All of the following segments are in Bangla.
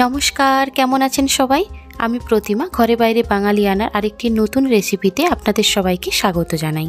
নমস্কার, কেমন আছেন সবাই? আমি প্রতিমা ঘরে বাইরে বাঙালিয়ানার আরেকটি নতুন রেসিপিতে আপনাদের সবাইকে স্বাগত জানাই।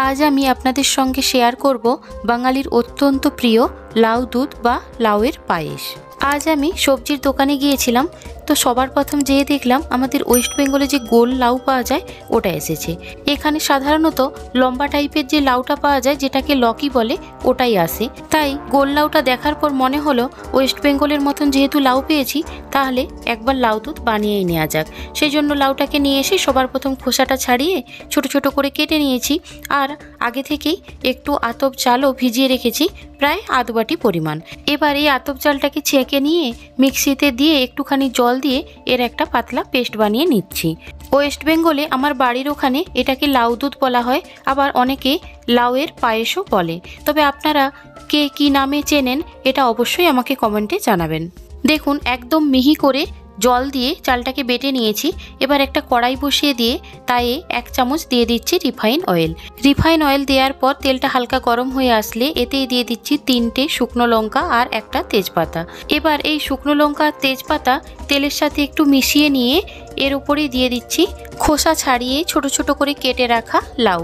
আজ আমি আপনাদের সঙ্গে শেয়ার করব বাঙালির অত্যন্ত প্রিয় লাউ দুধ বা লাউয়ের পায়েস। আজ আমি সবজির দোকানে গিয়েছিলাম, তো সবার প্রথম যেয়ে দেখলাম আমাদের ওয়েস্ট বেঙ্গলে যে গোল লাউ পাওয়া যায় ওটা এসেছে। এখানে সাধারণত লম্বা টাইপের যে লাউটা পাওয়া যায় যেটাকে লকি বলে ওটাই আসে। তাই গোল লাউটা দেখার পর মনে হলো ওয়েস্ট বেঙ্গলের মতন যেহেতু লাউ পেয়েছি তাহলে একবার লাউ দুধ বানিয়েই নেওয়া যাক। সেই জন্য লাউটাকে নিয়ে এসে সবার প্রথম খোসাটা ছাড়িয়ে ছোট ছোট করে কেটে নিয়েছি। আর আগে থেকেই একটু আতপ চালও ভিজিয়ে রেখেছি, প্রায় আধ বাটি পরিমাণ। এবার এই আতপ চালটাকে ছেঁকে নিয়ে মিক্সিতে দিয়ে একটুখানি জল দিয়ে এর একটা পাতলা পেস্ট বানিয়ে নিচ্ছি। ওয়েস্ট বেঙ্গলে আমার বাড়ির ওখানে এটাকে লাউ দুধ বলা হয়, আবার অনেকে লাউয়ের পায়েসও বলে। তবে আপনারা কে কী নামে চেনেন এটা অবশ্যই আমাকে কমেন্টে জানাবেন। দেখুন একদম মিহি করে জল দিয়ে চালটাকে বেটে নিয়েছি। এবার একটা কড়াই বসিয়ে দিয়ে তায়ে 1 চামচ দিয়ে দিচ্ছি রিফাইন অয়েল। রিফাইন অয়েল দেওয়ার পর তেলটা হালকা গরম হয়ে আসলে এতেই দিয়ে দিচ্ছি 3টে শুকনো লঙ্কা আর একটা তেজপাতা। এবার এই শুকনো লঙ্কা আর তেজপাতা তেলের সাথে একটু মিশিয়ে নিয়ে এর উপরে দিয়ে দিচ্ছি খোসা ছাড়িয়ে ছোট ছোট করে কেটে রাখা লাউ।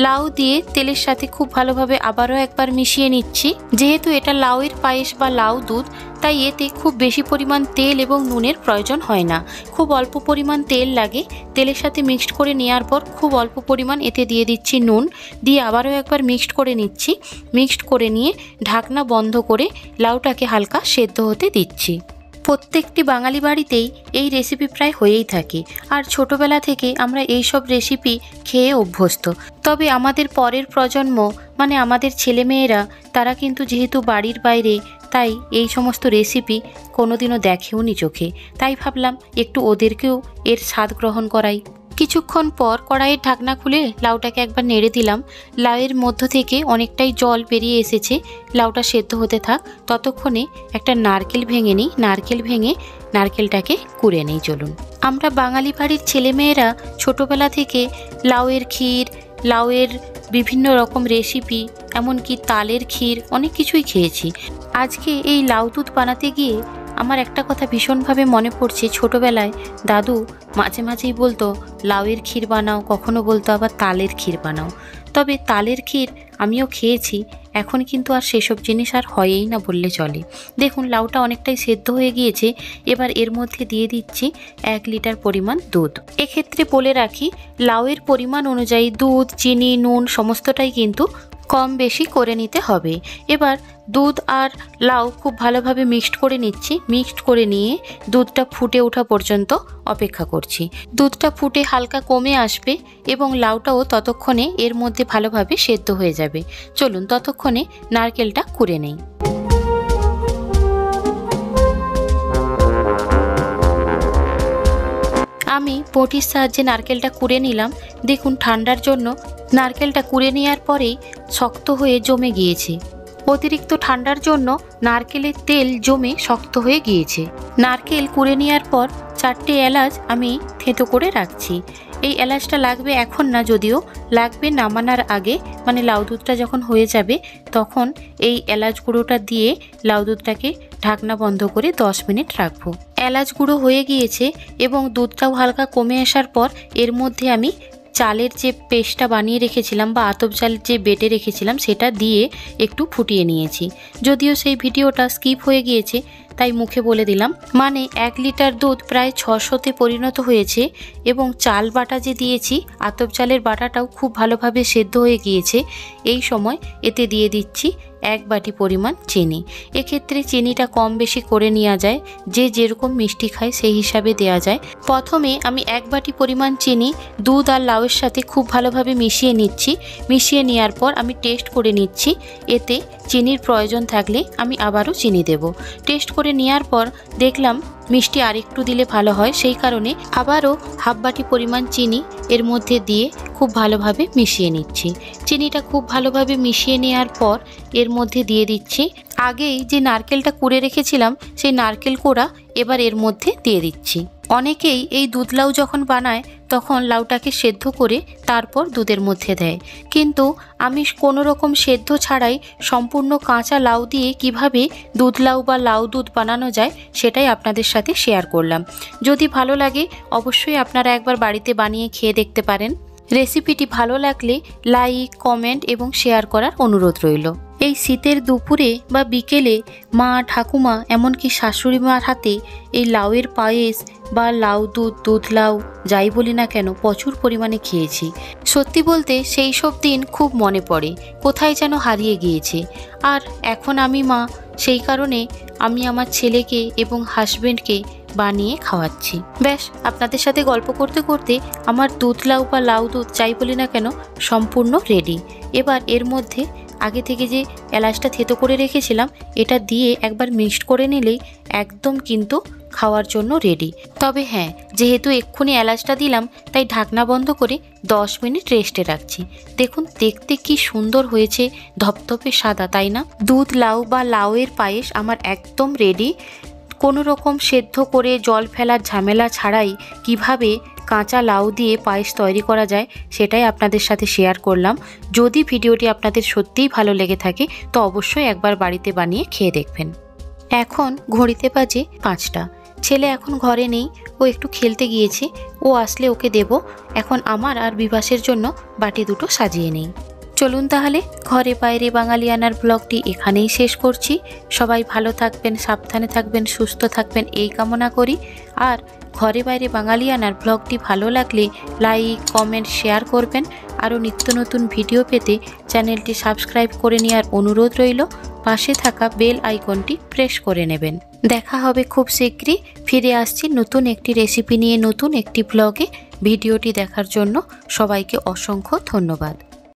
লাউ দিয়ে তেলের সাথে খুব ভালোভাবে আবারও একবার মিশিয়ে নিচ্ছি। যেহেতু এটা লাউয়ের পায়েস বা লাউ দুধ, তাই এতে খুব বেশি পরিমাণ তেল এবং নুনের প্রয়োজন হয় না, খুব অল্প পরিমাণ তেল লাগে। তেলের সাথে মিক্সড করে নেওয়ার পর খুব অল্প পরিমাণ এতে দিয়ে দিচ্ছি নুন, দিয়ে আবারও একবার মিক্সড করে নিচ্ছি। মিক্সড করে নিয়ে ঢাকনা বন্ধ করে লাউটাকে হালকা সেদ্ধ হতে দিচ্ছি। প্রত্যেকটি বাঙালি বাড়িতেই এই রেসিপি প্রায় হয়েই থাকে, আর ছোটবেলা থেকে আমরা এই সব রেসিপি খেয়ে অভ্যস্ত। তবে আমাদের পরের প্রজন্ম মানে আমাদের ছেলেমেয়েরা তারা কিন্তু যেহেতু বাড়ির বাইরে, তাই এই সমস্ত রেসিপি কোনোদিনও দেখেওনি চোখে। তাই ভাবলাম একটু ওদেরকেও এর স্বাদ গ্রহণ করাই। কিছুক্ষণ পর কড়াইয়ের ঢাকনা খুলে লাউটাকে একবার নেড়ে দিলাম। লাউয়ের মধ্য থেকে অনেকটাই জল বেরিয়ে এসেছে, লাউটা সেদ্ধ হতে থাক। ততক্ষণে একটা নারকেল ভেঙে নিই, নারকেল ভেঙে নারকেলটাকে কুড়ে নেই। চলুন, আমরা বাঙালি বাড়ির ছেলেমেয়েরা ছোটোবেলা থেকে লাউয়ের ক্ষীর, লাউয়ের বিভিন্ন রকম রেসিপি, এমনকি তালের ক্ষীর অনেক কিছুই খেয়েছি। আজকে এই লাউ দুধ বানাতে গিয়ে আমার একটা কথা ভীষণভাবে মনে পড়ছে। ছোটোবেলায় দাদু মাঝে মাঝেই বলতো লাউয়ের ক্ষীর বানাও, কখনো বলতো আবার তালের ক্ষীর বানাও। তবে তালের ক্ষীর আমিও খেয়েছি, এখন কিন্তু আর সেসব জিনিস আর হয়ই না বললে চলে। দেখুন লাউটা অনেকটাই সেদ্ধ হয়ে গিয়েছে। এবার এর মধ্যে দিয়ে দিচ্ছি 1 লিটার পরিমাণ দুধ। এক্ষেত্রে বলে রাখি লাউয়ের পরিমাণ অনুযায়ী দুধ, চিনি, নুন সমস্তটাই কিন্তু কম বেশি করে নিতে হবে। এবার দুধ আর লাউ খুব ভালোভাবে মিক্সড করে নিচ্ছি। মিক্সড করে নিয়ে দুধটা ফুটে ওঠা পর্যন্ত অপেক্ষা করছি। দুধটা ফুটে হালকা কমে আসবে এবং লাউটাও ততক্ষণে এর মধ্যে ভালোভাবে সেদ্ধ হয়ে যাবে। চলুন ততক্ষণে নারকেলটা কুড়ে নেই। আমি বটির সাহায্যে নারকেলটা কুড়ে নিলাম। দেখুন ঠান্ডার জন্য নারকেলটা কুড়ে নেওয়ার পরেই শক্ত হয়ে জমে গিয়েছে। অতিরিক্ত ঠান্ডার জন্য নারকেলের তেল জমে শক্ত হয়ে গিয়েছে। নারকেল কুড়ে নেওয়ার পর 4টে এলাচ আমি থেঁতো করে রাখছি। এই এলাচটা লাগবে এখন না, যদিও লাগবে নামানোর আগে, মানে লাউ দুধটা যখন হয়ে যাবে তখন এই এলাচ গুঁড়োটা দিয়ে লাউ দুধটাকে ঢাকনা বন্ধ করে 10 মিনিট রাখবো। এলাচ গুঁড়ো হয়ে গিয়েছে এবং দুধটাও হালকা কমে আসার পর এর মধ্যে আমি চালের যে পেস্টটা বানিয়ে রেখেছিলাম বা আতপ চালের যে বেটে রেখেছিলাম সেটা দিয়ে একটু ফুটিয়ে নিয়েছি। যদিও সেই ভিডিওটা স্কিপ হয়ে গিয়েছে তাই মুখে বলে দিলাম। মানে 1 লিটার দুধ প্রায় 600তে পরিণত হয়েছে এবং চাল বাটা যে দিয়েছি, আতপ চালের বাটাটাও খুব ভালোভাবে সেদ্ধ হয়ে গিয়েছে। এই সময় এতে দিয়ে দিচ্ছি 1 বাটি পরিমাণ চিনি। এক্ষেত্রে চিনিটা কম বেশি করে নেওয়া যায়, যে যেরকম মিষ্টি খায় সেই হিসাবে দেওয়া যায়। প্রথমে আমি 1 বাটি পরিমাণ চিনি দুধ আর লাউয়ের সাথে খুব ভালোভাবে মিশিয়ে নিচ্ছি। মিশিয়ে নেওয়ার পর আমি টেস্ট করে নিচ্ছি। এতে চিনির প্রয়োজন থাকলে আমি আবারও চিনি দেব। টেস্ট করে নেওয়ার পর দেখলাম মিষ্টি আরেকটু দিলে ভালো হয়, সেই কারণে আবারও হাফ বাটি পরিমাণ চিনি এর মধ্যে দিয়ে খুব ভালোভাবে মিশিয়ে নিচ্ছি। চিনিটা খুব ভালোভাবে মিশিয়ে নেওয়ার পর এর মধ্যে দিয়ে দিচ্ছি আগেই যে নারকেলটা কুড়ে রেখেছিলাম সেই নারকেল কোড়া, এবার এর মধ্যে দিয়ে দিচ্ছি। অনেকেই এই দুধ লাউ যখন বানায় তখন লাউটাকে সেদ্ধ করে তারপর দুধের মধ্যে দেয়, কিন্তু আমি কোনো রকম সেদ্ধ ছাড়াই সম্পূর্ণ কাঁচা লাউ দিয়ে কিভাবে দুধ লাউ বা লাউ দুধ বানানো যায় সেটাই আপনাদের সাথে শেয়ার করলাম। যদি ভালো লাগে অবশ্যই আপনারা একবার বাড়িতে বানিয়ে খেয়ে দেখতে পারেন। রেসিপিটি ভালো লাগলে লাইক, কমেন্ট এবং শেয়ার করার অনুরোধ রইল। এই শীতের দুপুরে বা বিকেলে মা, ঠাকুমা, এমনকি শাশুড়ি মার হাতে এই লাউয়ের পায়েস বা লাউ দুধ, দুধ লাউ যাই বলি না কেন প্রচুর পরিমাণে খেয়েছি। সত্যি বলতে সেই সব দিন খুব মনে পড়ে, কোথায় যেন হারিয়ে গিয়েছে। আর এখন আমি মা, সেই কারণে আমি আমার ছেলেকে এবং হাজবেন্ডকে বানিয়ে খাওয়াচ্ছি। ব্যাস, আপনাদের সাথে গল্প করতে করতে আমার দুধ লাউ বা লাউ দুধ যাই বলি না কেন সম্পূর্ণ রেডি। এবার এর মধ্যে আগে থেকে যে এলাচটা থেতো করে রেখেছিলাম এটা দিয়ে একবার মিক্সড করে নিলেই একদম কিন্তু খাওয়ার জন্য রেডি। তবে হ্যাঁ, যেহেতু এক্ষুনি এলাচটা দিলাম তাই ঢাকনা বন্ধ করে 10 মিনিট রেস্টে রাখছি। দেখুন দেখতে কি সুন্দর হয়েছে, ধপধপে সাদা, তাই না? দুধ লাউ বা লাউয়ের পায়েস আমার একদম রেডি। কোনো রকম সেদ্ধ করে জল ফেলার ঝামেলা ছাড়াই কিভাবে কাঁচা লাউ দিয়ে পায়েস তৈরি করা যায় সেটাই আপনাদের সাথে শেয়ার করলাম। যদি ভিডিওটি আপনাদের সত্যিই ভালো লেগে থাকে তো অবশ্যই একবার বাড়িতে বানিয়ে খেয়ে দেখবেন। এখন ঘড়িতে বাজে 5টা। ছেলে এখন ঘরে নেই, ও একটু খেলতে গিয়েছে, ও আসলে ওকে দেব। এখন আমার আর বিভাসের জন্য বাটি দুটো সাজিয়ে নেই। চলুন তাহলে ঘরে বাইরে বাঙালিয়ানার ব্লগটি এখানেই শেষ করছি। সবাই ভালো থাকবেন, সাবধানে থাকবেন, সুস্থ থাকবেন এই কামনা করি। আর ঘরে বাইরে বাঙালিয়ানার ব্লগটি ভালো লাগলে লাইক, কমেন্ট, শেয়ার করবেন। আরও নিত্য নতুন ভিডিও পেতে চ্যানেলটি সাবস্ক্রাইব করে নেওয়ার অনুরোধ রইল। পাশে থাকা বেল আইকনটি প্রেস করে নেবেন। দেখা হবে খুব শীঘ্রই। ফিরে আসছি নতুন একটি রেসিপি নিয়ে, নতুন একটি ব্লগে। ভিডিওটি দেখার জন্য সবাইকে অসংখ্য ধন্যবাদ।